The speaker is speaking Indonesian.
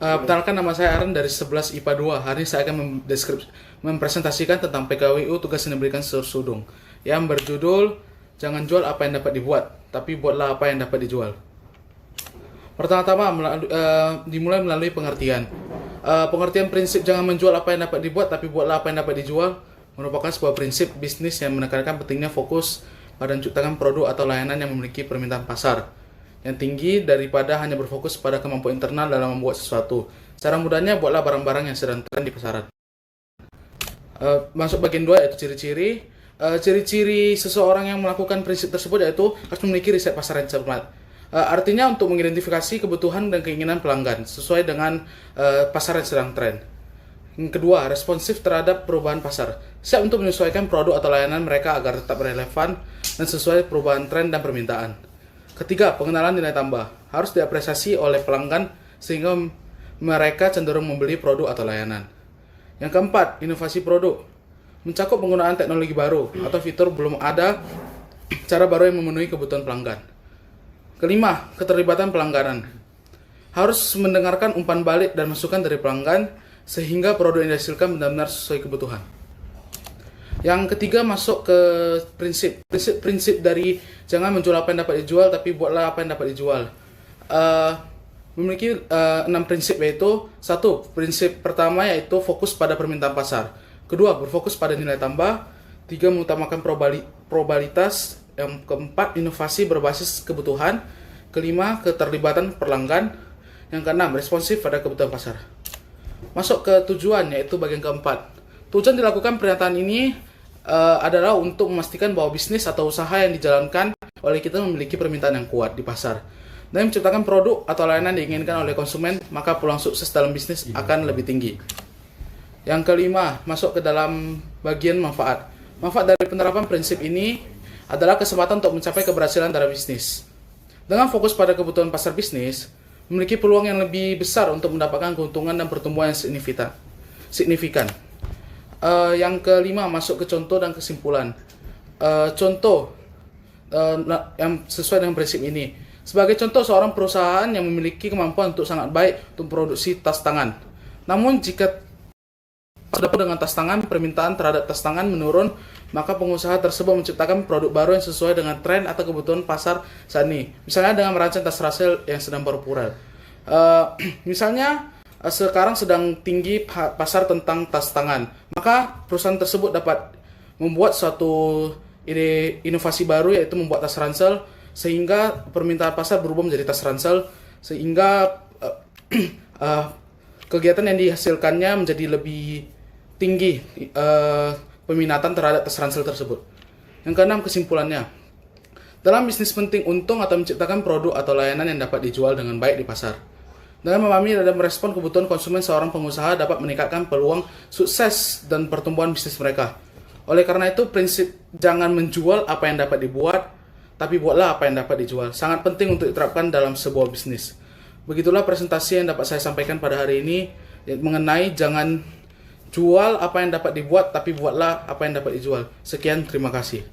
Perkenalkan, nama saya Aaron dari 11 IPA 2. Hari ini saya akan mempresentasikan tentang PKWU, tugas yang diberikan Sudung, yang berjudul jangan jual apa yang dapat dibuat, tapi buatlah apa yang dapat dijual. Pertama-tama dimulai melalui pengertian. Pengertian prinsip jangan menjual apa yang dapat dibuat, tapi buatlah apa yang dapat dijual merupakan sebuah prinsip bisnis yang menekankan pentingnya fokus pada menciptakan produk atau layanan yang memiliki permintaan pasar yang tinggi daripada hanya berfokus pada kemampuan internal dalam membuat sesuatu. Secara mudahnya, buatlah barang-barang yang sedang tren di pasaran. Masuk bagian 2 yaitu ciri-ciri. Ciri-ciri seseorang yang melakukan prinsip tersebut yaitu harus memiliki riset pasar yang cermat. Artinya untuk mengidentifikasi kebutuhan dan keinginan pelanggan sesuai dengan pasar yang sedang tren. Yang kedua, responsif terhadap perubahan pasar. Siap untuk menyesuaikan produk atau layanan mereka agar tetap relevan dan sesuai perubahan tren dan permintaan. Ketiga, pengenalan nilai tambah. Harus diapresiasi oleh pelanggan sehingga mereka cenderung membeli produk atau layanan. Yang keempat, inovasi produk. Mencakup penggunaan teknologi baru atau fitur belum ada, cara baru yang memenuhi kebutuhan pelanggan. Kelima, keterlibatan pelanggaran. Harus mendengarkan umpan balik dan masukan dari pelanggan sehingga produk yang dihasilkan benar-benar sesuai kebutuhan. Yang ketiga, masuk ke prinsip dari jangan menjual apa yang dapat dijual, tapi buatlah apa yang dapat dijual. Memiliki 6 prinsip, yaitu 1. Prinsip pertama yaitu fokus pada permintaan pasar. Kedua, berfokus pada nilai tambah. 3, mengutamakan probabilitas. Yang keempat, inovasi berbasis kebutuhan. Kelima, keterlibatan pelanggan. Yang keenam, responsif pada kebutuhan pasar. Masuk ke tujuan, yaitu bagian keempat. Tujuan dilakukan pernyataan ini adalah untuk memastikan bahwa bisnis atau usaha yang dijalankan oleh kita memiliki permintaan yang kuat di pasar dan menciptakan produk atau layanan diinginkan oleh konsumen, maka peluang sukses dalam bisnis akan lebih tinggi. Yang kelima, masuk ke dalam bagian manfaat. Manfaat dari penerapan prinsip ini adalah kesempatan untuk mencapai keberhasilan dalam bisnis. Dengan fokus pada kebutuhan pasar bisnis, memiliki peluang yang lebih besar untuk mendapatkan keuntungan dan pertumbuhan yang signifikan. Yang kelima, masuk ke contoh dan kesimpulan. Contoh yang sesuai dengan prinsip ini. Sebagai contoh, seorang perusahaan yang memiliki kemampuan untuk sangat baik untuk produksi tas tangan. Namun jika dengan tas tangan, permintaan terhadap tas tangan menurun, maka pengusaha tersebut menciptakan produk baru yang sesuai dengan tren atau kebutuhan pasar saat ini. Misalnya dengan merancang tas Russell yang sedang populer. Misalnya sekarang sedang tinggi pasar tentang tas tangan, maka perusahaan tersebut dapat membuat suatu inovasi baru, yaitu membuat tas ransel, sehingga permintaan pasar berubah menjadi tas ransel, sehingga kegiatan yang dihasilkannya menjadi lebih tinggi, peminatan terhadap tas ransel tersebut. Yang keenam, kesimpulannya. Dalam bisnis penting untung atau menciptakan produk atau layanan yang dapat dijual dengan baik di pasar. Dengan memahami dan merespon kebutuhan konsumen, seorang pengusaha dapat meningkatkan peluang sukses dan pertumbuhan bisnis mereka. Oleh karena itu, prinsip jangan menjual apa yang dapat dibuat, tapi buatlah apa yang dapat dijual sangat penting untuk diterapkan dalam sebuah bisnis. Begitulah presentasi yang dapat saya sampaikan pada hari ini mengenai jangan jual apa yang dapat dibuat, tapi buatlah apa yang dapat dijual. Sekian, terima kasih.